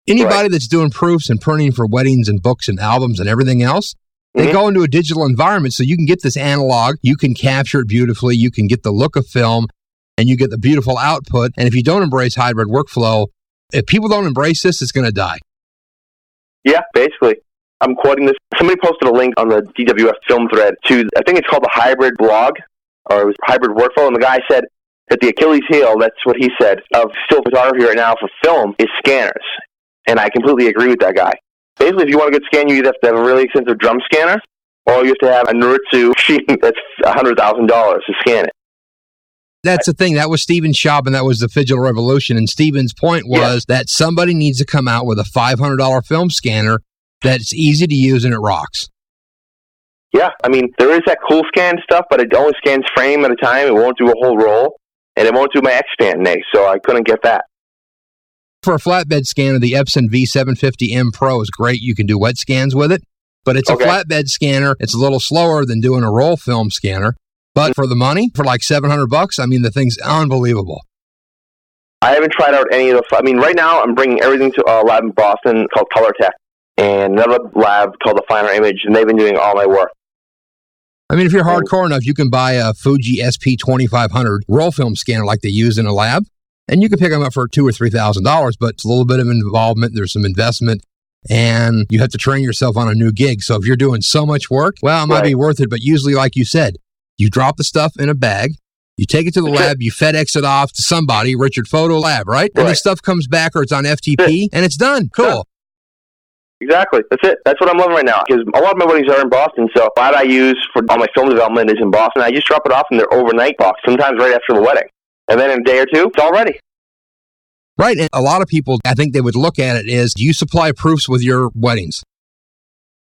Anybody that's doing proofs and printing for weddings and books and albums and everything else, they go into a digital environment so you can get this analog, you can capture it beautifully, you can get the look of film, and you get the beautiful output. And if you don't embrace hybrid workflow, if people don't embrace this, it's going to die. Yeah, basically. I'm quoting this. Somebody posted a link on the DWF film thread to, I think it's called the hybrid blog, or it was hybrid workflow, and the guy said that the Achilles heel, that's what he said, of still photography right now for film is scanners. And I completely agree with that guy. Basically, if you want a good scan, you either have to have a really expensive drum scanner, or you have to have a Noritsu machine that's $100,000 to scan it. That's the thing. That was Stephen Schaub, and that was the digital revolution. And Stephen's point was that somebody needs to come out with a $500 film scanner that's easy to use and it rocks. Yeah, I mean, there is that cool scan stuff, but it only scans frame at a time. It won't do a whole roll, and it won't do my X-Pan next, so I couldn't get that. For a flatbed scanner, the Epson V750M Pro is great. You can do wet scans with it, but it's a flatbed scanner. It's a little slower than doing a roll film scanner. But for the money, for like $700, I mean, the thing's unbelievable. I haven't tried out any of the... I mean, right now, I'm bringing everything to a lab in Boston called ColorTech, and another lab called the Finer Image, and they've been doing all my work. I mean, if you're hardcore enough, you can buy a Fuji SP2500 roll film scanner like they use in a lab, and you can pick them up for $2,000 or $3,000, but it's a little bit of involvement. There's some investment, and you have to train yourself on a new gig. So if you're doing so much work, well, it might be worth it, but usually, like you said, you drop the stuff in a bag, you take it to the lab, you FedEx it off to somebody, Richard Photo Lab, right? And the stuff comes back or it's on FTP, and it's done. Cool. Exactly. That's it. That's what I'm loving right now. Because a lot of my buddies are in Boston, so what I use for all my film development is in Boston. I just drop it off in their overnight box, sometimes right after the wedding. And then in a day or two, it's all ready. Right. And a lot of people, I think they would look at it as, do you supply proofs with your weddings?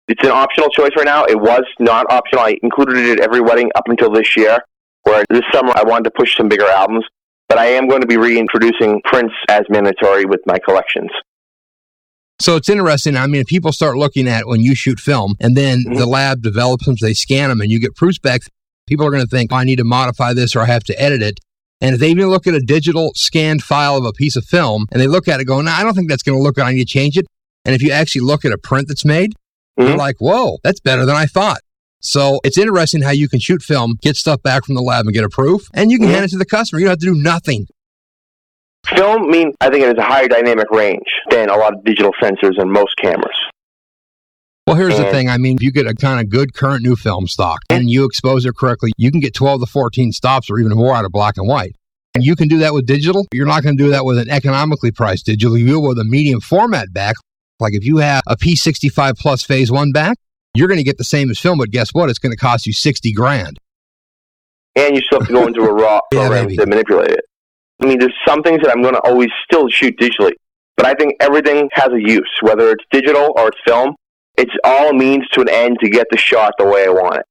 It's an optional choice right now. It was not optional. I included it at every wedding up until this year, where this summer I wanted to push some bigger albums. But I am going to be reintroducing prints as mandatory with my collections. So it's interesting. I mean, if people start looking at when you shoot film and then the lab develops them, they scan them and you get proofs back, people are going to think, I need to modify this or I have to edit it. And if they even look at a digital scanned file of a piece of film and they look at it going, no, I don't think that's going to look good. I need to change it. And if you actually look at a print that's made, you're like, whoa, that's better than I thought. So it's interesting how you can shoot film, get stuff back from the lab and get a proof, and you can hand it to the customer. You don't have to do nothing. Film, I think it has a higher dynamic range than a lot of digital sensors and most cameras. Well, here's the thing. I mean, if you get a kind of good current new film stock and you expose it correctly, you can get 12 to 14 stops or even more out of black and white. And you can do that with digital. You're not going to do that with an economically priced digital. You will with a medium format back. Like if you have a P65 Plus Phase 1 back, you're going to get the same as film, but guess what? It's going to cost you $60,000. And you still have to go into a RAW program to manipulate it. I mean, there's some things that I'm going to always still shoot digitally, but I think everything has a use, whether it's digital or it's film. It's all a means to an end to get the shot the way I want it.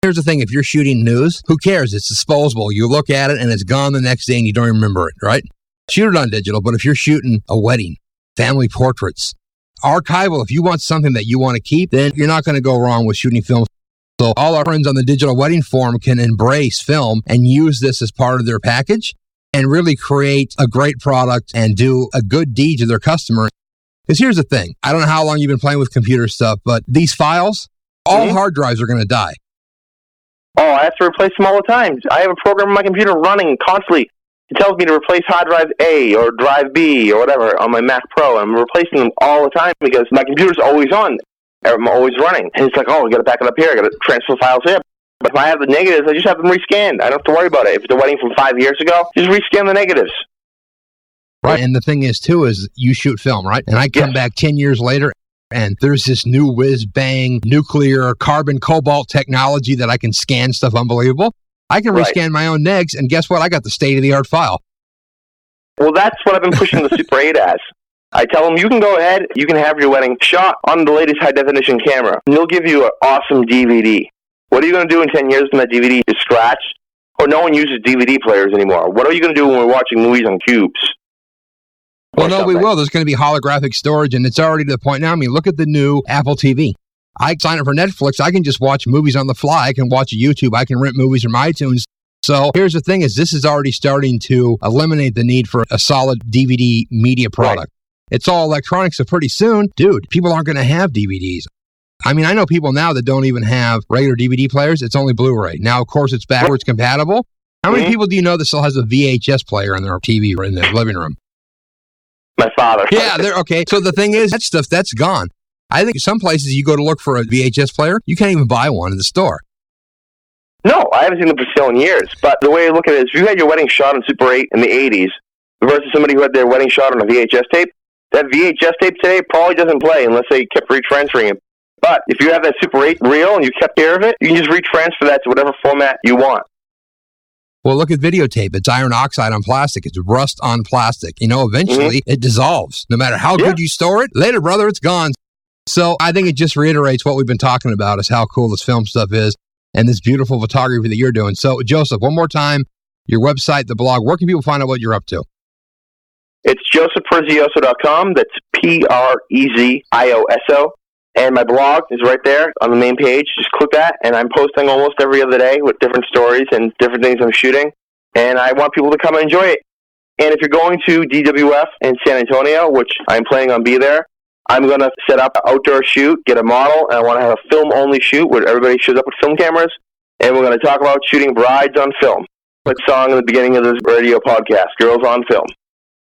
Here's the thing. If you're shooting news, who cares? It's disposable. You look at it and it's gone the next day and you don't remember it, right? Shoot it on digital, but if you're shooting a wedding, family portraits, archival, if you want something that you want to keep, then you're not going to go wrong with shooting film. So all our friends on the Digital Wedding Forum can embrace film and use this as part of their package and really create a great product and do a good deed to their customer. Because here's the thing. I don't know how long you've been playing with computer stuff, but these files, all hard drives are going to die. Oh, I have to replace them all the time. I have a program on my computer running constantly. It tells me to replace hard drive A or drive B or whatever on my Mac Pro. I'm replacing them all the time because my computer's always on. I'm always running. And it's like, oh, I got to back it up here. I got to transfer files here. But if I have the negatives, I just have them rescanned. I don't have to worry about it. If it's a wedding from 5 years ago, just rescan the negatives. Right. And the thing is, too, is you shoot film, right? And I come back 10 years later, and there's this new whiz-bang nuclear carbon cobalt technology that I can scan stuff unbelievable. I can rescan my own negs, and guess what? I got the state-of-the-art file. Well, that's what I've been pushing the Super 8 as. I tell them, you can go ahead, you can have your wedding shot on the latest high-definition camera, and they'll give you an awesome DVD. What are you going to do in 10 years when that DVD is scratched? Or no one uses DVD players anymore. What are you going to do when we're watching movies on cubes? Well, no, we will. There's going to be holographic storage, and it's already to the point now. I mean, look at the new Apple TV. I sign up for Netflix. I can just watch movies on the fly. I can watch YouTube. I can rent movies from iTunes. So here's the thing is this is already starting to eliminate the need for a solid DVD media product. Right. It's all electronic, so pretty soon, dude, people aren't going to have DVDs. I mean, I know people now that don't even have regular DVD players. It's only Blu-ray. Now, of course, it's backwards compatible. How many people do you know that still has a VHS player in their TV or in their living room? My father. Yeah, they're okay. So the thing is, that stuff, that's gone. I think some places you go to look for a VHS player, you can't even buy one in the store. No, I haven't seen them for sale in years. But the way I look at it is, if you had your wedding shot on Super 8 in the 80s versus somebody who had their wedding shot on a VHS tape, that VHS tape today probably doesn't play unless they kept retransferring it. But if you have that Super 8 reel and you kept care of it, you can just retransfer that to whatever format you want. Well, look at videotape. It's iron oxide on plastic. It's rust on plastic. You know, eventually it dissolves. No matter how good you store it, later, brother, it's gone. So I think it just reiterates what we've been talking about is how cool this film stuff is and this beautiful photography that you're doing. So, Joseph, one more time, your website, the blog, where can people find out what you're up to? It's josephprezioso.com. That's Prezioso. And my blog is right there on the main page. Just click that, and I'm posting almost every other day with different stories and different things I'm shooting. And I want people to come and enjoy it. And if you're going to DWF in San Antonio, which I'm planning on be there, I'm going to set up an outdoor shoot, get a model, and I want to have a film-only shoot where everybody shows up with film cameras. And we're going to talk about shooting brides on film. Like song in the beginning of this radio podcast, Girls on Film.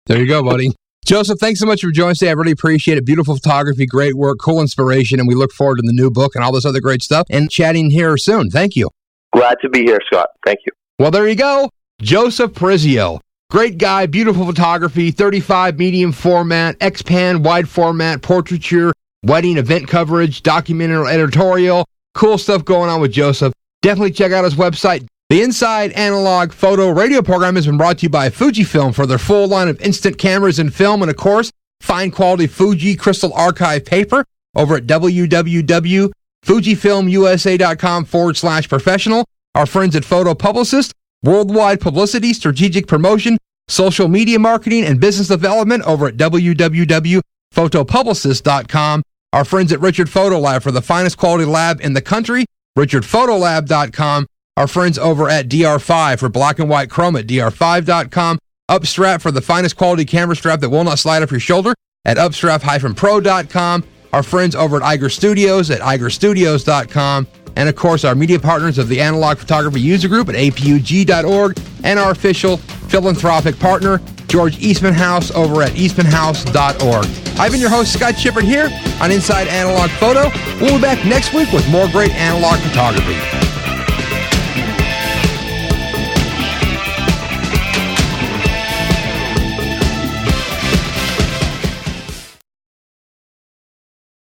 There you go, buddy. Joseph, thanks so much for joining us today. I really appreciate it. Beautiful photography, great work, cool inspiration, and we look forward to the new book and all this other great stuff and chatting here soon. Thank you. Glad to be here, Scott. Thank you. Well, there you go. Joseph Prezioso. Great guy, beautiful photography, 35 medium format, X-Pan, wide format, portraiture, wedding event coverage, documentary, editorial. Cool stuff going on with Joseph. Definitely check out his website. The Inside Analog Photo Radio program has been brought to you by Fujifilm for their full line of instant cameras and film, and of course, fine quality Fuji Crystal Archive paper over at www.fujifilmusa.com/professional. Our friends at Photo Publicist, worldwide publicity, strategic promotion, social media marketing, and business development over at www.photopublicist.com. Our friends at Richard Photo Lab for the finest quality lab in the country, richardphotolab.com. Our friends over at DR5 for black and white chrome at dr5.com. Upstrap for the finest quality camera strap that will not slide off your shoulder at upstrap-pro.com. Our friends over at Iger Studios at igerstudios.com. And of course, our media partners of the Analog Photography User Group at apug.org. And our official philanthropic partner, George Eastman House over at eastmanhouse.org. I've been your host, Scott Shippert, here on Inside Analog Photo. We'll be back next week with more great analog photography.